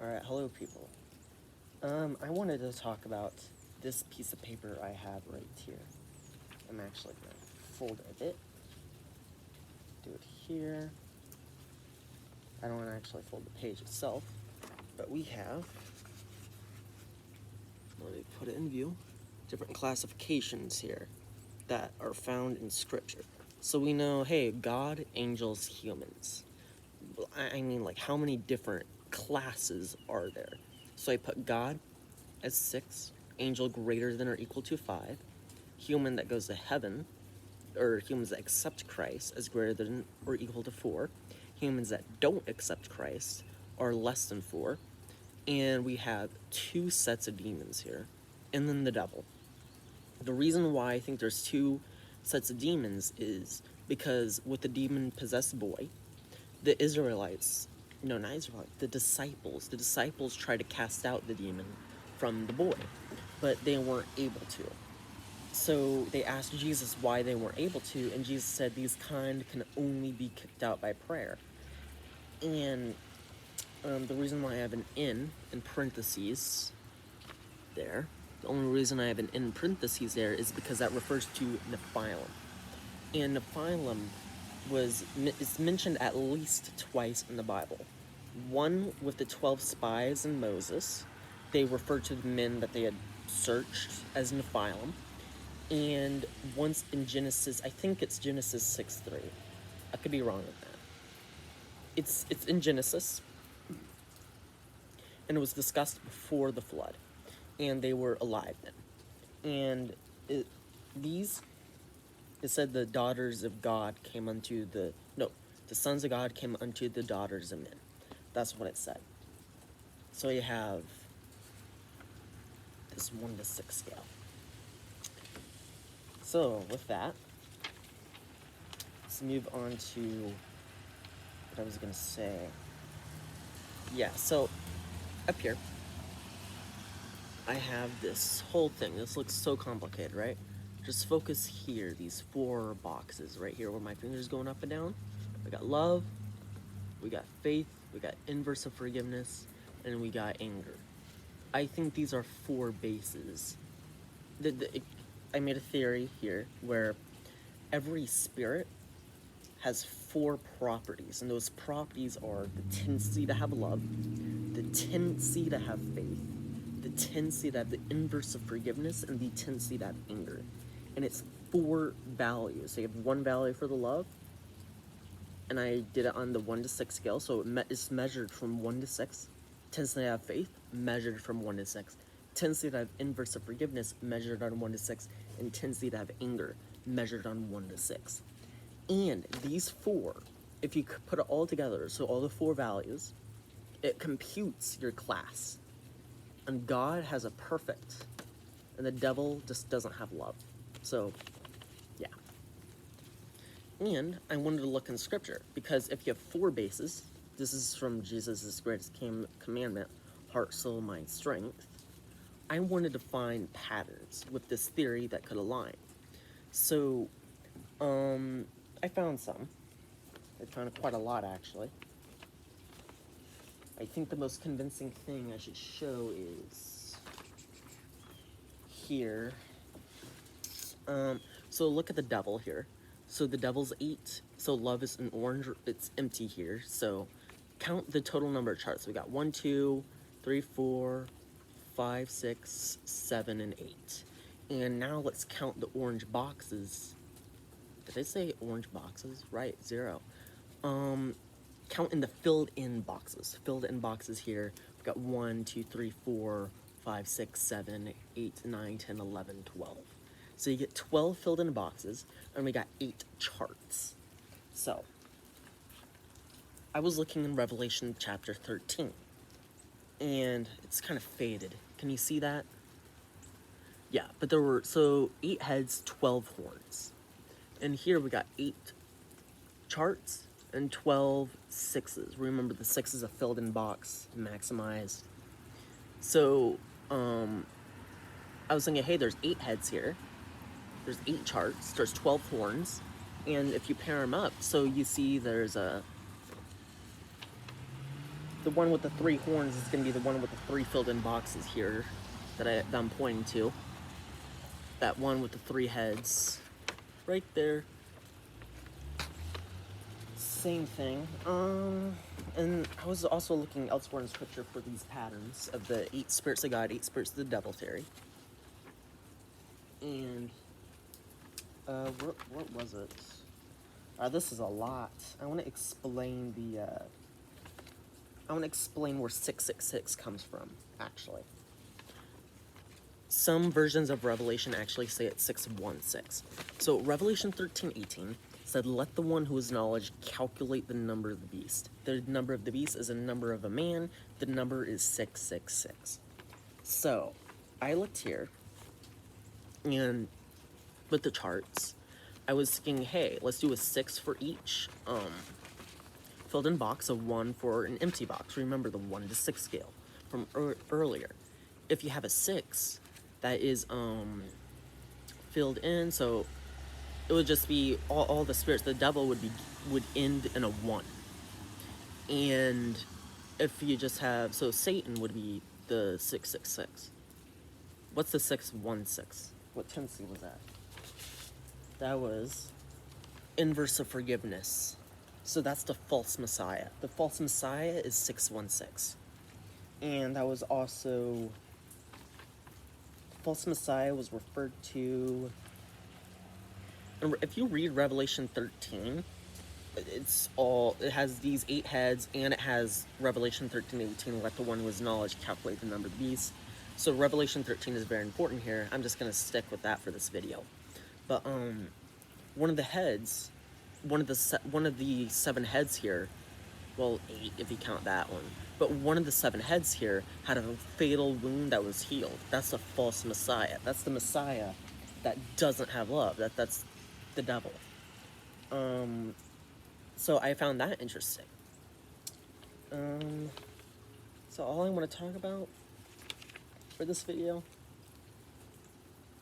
Alright, hello people. I wanted to talk about this piece of paper I have right here. I'm actually going to fold it a bit. Do it here. I don't want to actually fold the page itself, but we have, let me put it in view, different classifications here that are found in scripture. So we know, hey, God, angels, humans. I mean, like, how many different classes are there? So I put God as 6, angel greater than or equal to 5, human that goes to heaven, or humans that accept Christ as greater than or equal to 4, humans that don't accept Christ are less than 4, and we have 2 sets of demons here, and then the devil. The reason why I think there's 2 sets of demons is because with the demon-possessed boy, the Israelites, no, not Israelites, the disciples tried to cast out the demon from the boy, but they weren't able to. So they asked Jesus why they weren't able to, and Jesus said these kind can only be kicked out by prayer. And the reason why I have an in parentheses there, the only reason I have an in parentheses there is because that refers to Nephilim. And Nephilim is mentioned at least twice in the Bible. One with the 12 spies and Moses. They refer to the men that they had searched as Nephilim. And once in Genesis, I think it's Genesis 6:3. I could be wrong with that. It's in Genesis, and it was discussed before the flood, and they were alive then. And it said the daughters of God came unto the sons of God came unto the daughters of men. That's what it said. So you have this 1 to 6 scale. So with that, let's move on to what I was gonna say. Yeah, so up here, I have this whole thing. This looks so complicated, right? Just focus here, these 4 boxes right here where my finger's going up and down. We got love, we got faith, we got inverse of forgiveness, and we got anger. I think these are 4 bases. I made a theory here where every spirit has 4 properties, and those properties are the tendency to have love, the tendency to have faith, the tendency to have the inverse of forgiveness, and the tendency to have anger. And it's 4 values. So you have 1 value for the love, and I did it on the 1 to 6 scale, so it's measured from 1 to 6. Tendency to have faith, measured from 1 to 6. Tendency to have inverse of forgiveness, measured on 1 to 6. And tendency to have anger, measured on 1 to 6. And these 4, if you put it all together, so all the 4 values, it computes your class. And God has a perfect, and the devil just doesn't have love. So, yeah. And I wanted to look in scripture, because if you have 4 bases, this is from Jesus' greatest commandment, heart, soul, mind, strength. I wanted to find patterns with this theory that could align. So, I found some. I found quite a lot, actually. I think the most convincing thing I should show is here. So look at the devil here. So the devil's 8. So love is an orange. It's empty here. So count the total number of charts. We got 1, 2, 3, 4, 5, 6, 7, and 8. And now let's count the orange boxes. Did I say orange boxes? Right, 0. Count in the filled-in boxes. Filled-in boxes here. We've got 1, 2, 3, 4, 5, 6, 7, 8, 9, 10, 11, 12. So you get 12 filled-in boxes, and we got 8 charts. So, I was looking in Revelation chapter 13, and it's kind of faded. Can you see that? Yeah, but there were, 8 heads, 12 horns. And here we got 8 charts and 12 6s. Remember, the 6 is a filled-in box, maximized. So, I was thinking, hey, there's 8 heads here. There's 8 charts. There's 12 horns. And if you pair them up, so you see there's a the one with the 3 horns is going to be the one with the 3 filled-in boxes here that I'm pointing to. That one with the 3 heads, right there. Same thing. And I was also looking elsewhere in scripture for these patterns of the 8 spirits of God, 8 spirits of the devil theory. And what was it? This is a lot. I want to explain I want to explain where 666 comes from, actually. Some versions of Revelation actually say it's 616. So Revelation 13:18 said, "Let the one who has knowledge calculate the number of the beast." The number of the beast is a number of a man. The number is 666. So I looked here, and with the charts, I was thinking, hey, let's do a 6 for each filled in box, a 1 for an empty box. Remember the 1 to 6 scale from earlier. If you have a 6 that is filled in, so it would just be all the spirits. The devil would end in a 1. And if you just have, so Satan would be the 666. What's the 616? What tendency was that? That was inverse of forgiveness. So that's the false messiah. The false messiah is 616. And that was also, false messiah was referred to, and if you read Revelation 13, it has these 8 heads, and it has Revelation 13:18, let the one with knowledge calculate the number of the beast. So Revelation 13 is very important here. I'm just going to stick with that for this video. But one of the heads, one of the 7 heads here, well, 8 if you count that one, but one of the 7 heads here had a fatal wound that was healed. That's the false messiah. That's the messiah that doesn't have love. That's the devil. So I found that interesting. So all I want to talk about for this video,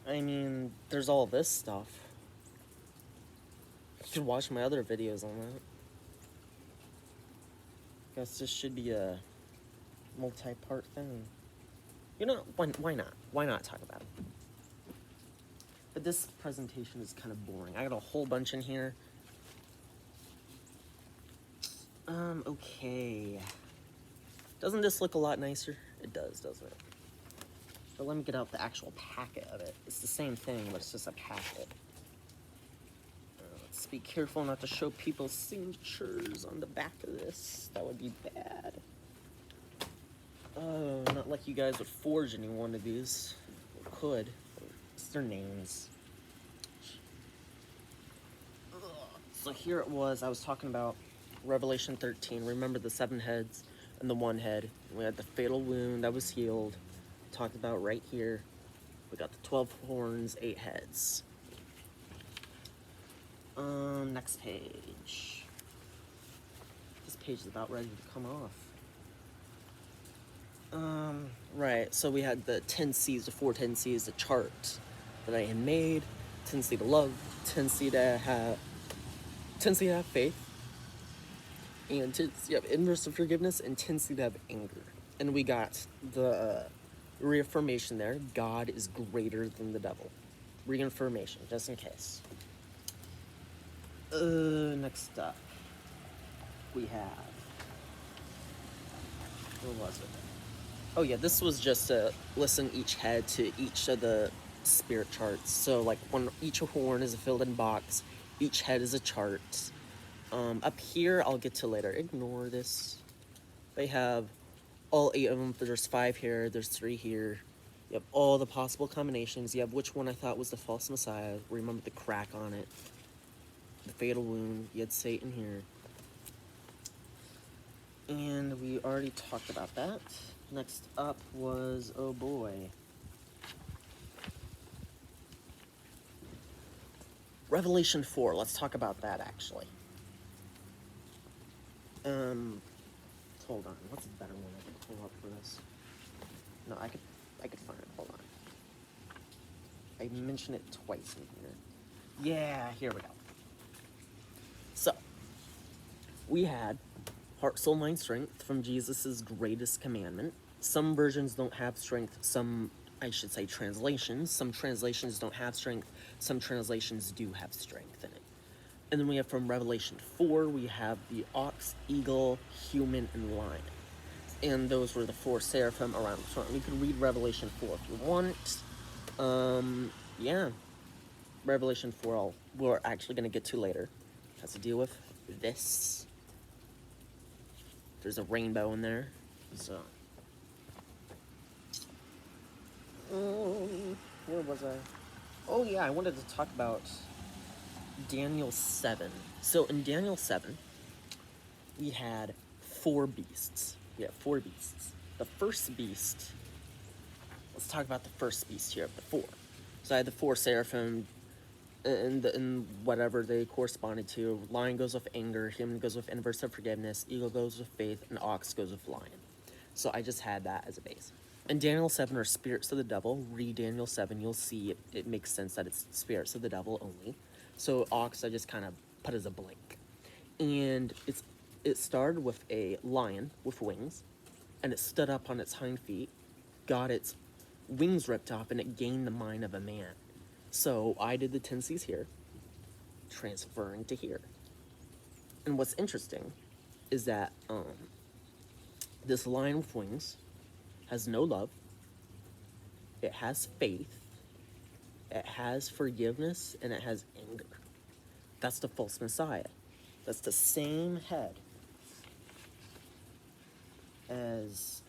I mean, there's all this stuff. You can watch my other videos on that. Guess this should be a multi-part thing. You know, why not? Why not talk about it? But this presentation is kind of boring. I got a whole bunch in here. Okay. Doesn't this look a lot nicer? It does, doesn't it? But let me get out the actual packet of it. It's the same thing, but it's just a packet. Let's be careful not to show people's signatures on the back of this. That would be bad. Oh, not like you guys would forge any one of these. Or could. It's their names. So here it was. I was talking about Revelation 13. Remember the 7 heads and the 1 head. We had the fatal wound that was healed. Talked about right here. We got the 12 horns, 8 heads. Next page. This page is about ready to come off. Right, so we had the 10 C's, the 4 10 C's, the chart that I had made. Tendency to love, tendency to have faith, and tendency to have inverse of forgiveness, and tendency to have anger. And we got the reaffirmation there. God is greater than the devil. Reaffirmation, just in case. Next up, we have, what was it? Oh yeah, this was just to listen each head to each of the spirit charts. So like each horn is a filled-in box, each head is a chart. Up here, I'll get to later. Ignore this. They have all 8 of them. There's 5 here. There's 3 here. You have all the possible combinations. You have which one I thought was the false messiah. Remember the crack on it. The fatal wound. You had Satan here. And we already talked about that. Next up was, oh boy. Revelation 4. Let's talk about that, actually. Hold on. What's a better one I can pull up for this? No, I could find it. Hold on. I mentioned it twice in here. Yeah, here we go. So, we had Heart, soul, mind, strength from Jesus' greatest commandment. Some versions don't have strength, some, I should say, translations. Some translations don't have strength, some translations do have strength in it. And then we have from Revelation 4, we have the ox, eagle, human, and lion. And those were the four seraphim around the throne. We could read Revelation 4 if you want. Yeah. Revelation 4 we're actually going to get to later. It has to deal with this. There's a rainbow in there. So. Where was I? Oh yeah, I wanted to talk about Daniel 7. So in Daniel 7, we had four beasts. The first beast, let's talk about the first beast here of the four. So I had the four seraphim and whatever they corresponded to. Lion goes with anger, human goes with inverse of forgiveness, eagle goes with faith, and ox goes with lion. So I just had that as a base. And Daniel 7 are spirits of the devil. Read Daniel 7, you'll see it makes sense that it's spirits of the devil only. So ox I just kind of put as a blank. And it started with a lion with wings, and it stood up on its hind feet, got its wings ripped off, and it gained the mind of a man. So I did the tenses here, transferring to here. And what's interesting is that this lion with wings has no love, it has faith, it has forgiveness, and it has anger. That's the false Messiah. That's the same head as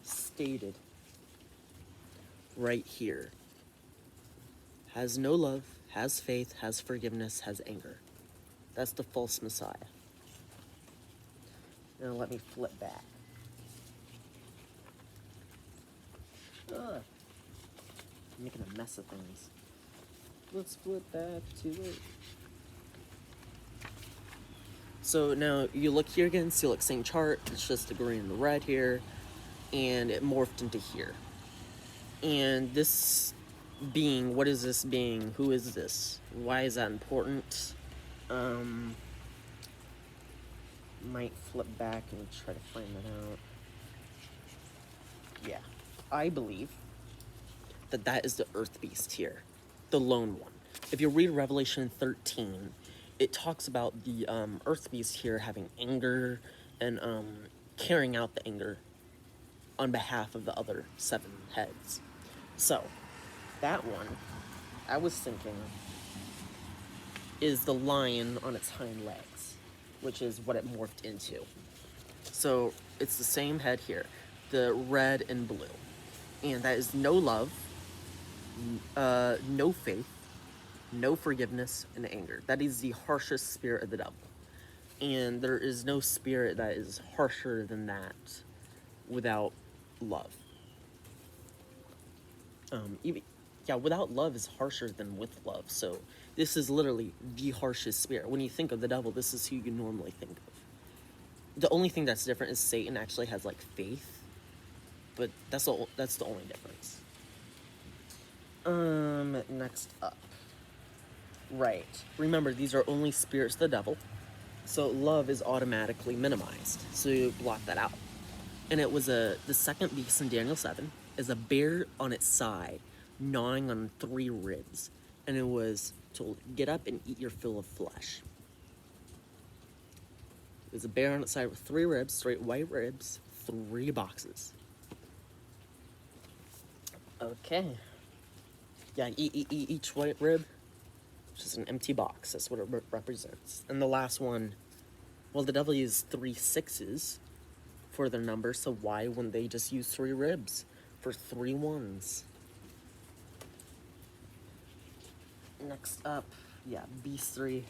stated right here. Has no love, has faith, has forgiveness, has anger. That's the false Messiah. Now let me flip back. I'm making a mess of things. Let's flip back to it. So now you look here again, see like same chart, it's just the green and the red here, and it morphed into here. And this being, what is this being? Who is this? Why is that important? Might flip back and try to find that out. Yeah, I believe that is the earth beast here, the lone one. If you read Revelation 13, it talks about the earth beast here having anger and carrying out the anger on behalf of the other seven heads. So that one, I was thinking, is the lion on its hind legs, which is what it morphed into. So it's the same head here, the red and blue. And that is no love, no faith, no forgiveness, and anger. That is the harshest spirit of the devil. And there is no spirit that is harsher than that without love. Without love is harsher than with love. So this is literally the harshest spirit. When you think of the devil, this is who you normally think of. The only thing that's different is Satan actually has like faith, but that's the only difference. Next up. Right. Remember, these are only spirits of the devil, so love is automatically minimized. So you block that out. And it was the second beast in Daniel 7 is a bear on its side, gnawing on 3 ribs. And it was told, get up and eat your fill of flesh. It was a bear on its side with 3 ribs, straight white ribs, 3 boxes. Okay. Yeah, each white rib, just an empty box. That's what it represents. And the last one, well, the devil used 3 6s for their number, so why wouldn't they just use 3 ribs for 3 1s? Next up, Beast 3.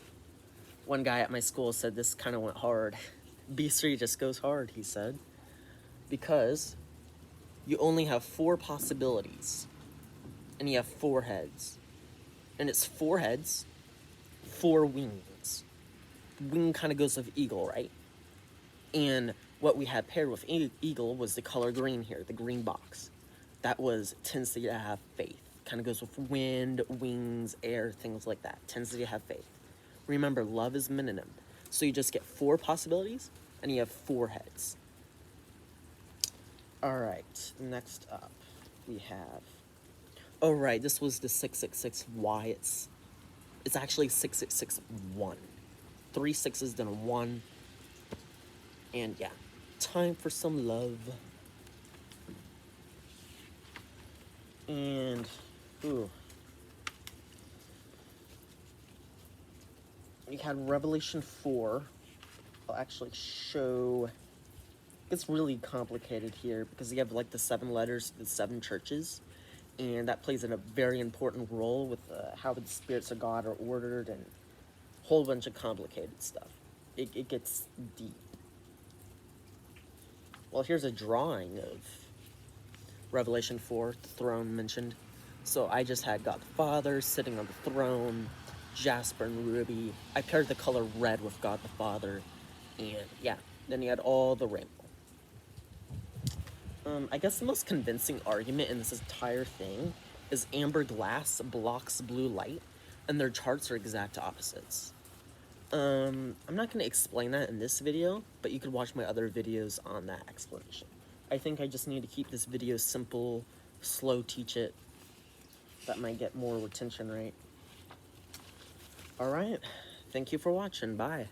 One guy at my school said this kind of went hard. Beast 3 just goes hard, he said, because you only have 4 possibilities, and you have 4 heads. And it's 4 heads, 4 wings. Wing kind of goes with eagle, right? And what we had paired with eagle was the color green here, the green box. That tends to have faith. Kind of goes with wind, wings, air, things like that. Tends to have faith. Remember, love is minimum. So you just get 4 possibilities, and you have 4 heads. Alright, next up, we have... Oh, right, this was the 666 Y. It's actually 6661. 3 6s, then a 1. And yeah, time for some love. And, ooh. We had Revelation 4. I'll actually show... It's really complicated here because you have like the 7 letters to the 7 churches, and that plays in a very important role with how the spirits of God are ordered and a whole bunch of complicated stuff. It gets deep. Well, here's a drawing of Revelation 4, the throne mentioned. So I just had God the Father sitting on the throne, Jasper and Ruby. I paired the color red with God the Father, and yeah, then you had all the rainbow. I guess the most convincing argument in this entire thing is amber glass blocks blue light, and their charts are exact opposites. I'm not going to explain that in this video, but you could watch my other videos on that explanation. I think I just need to keep this video simple, slow teach it. That might get more retention rate. Alright, thank you for watching, bye.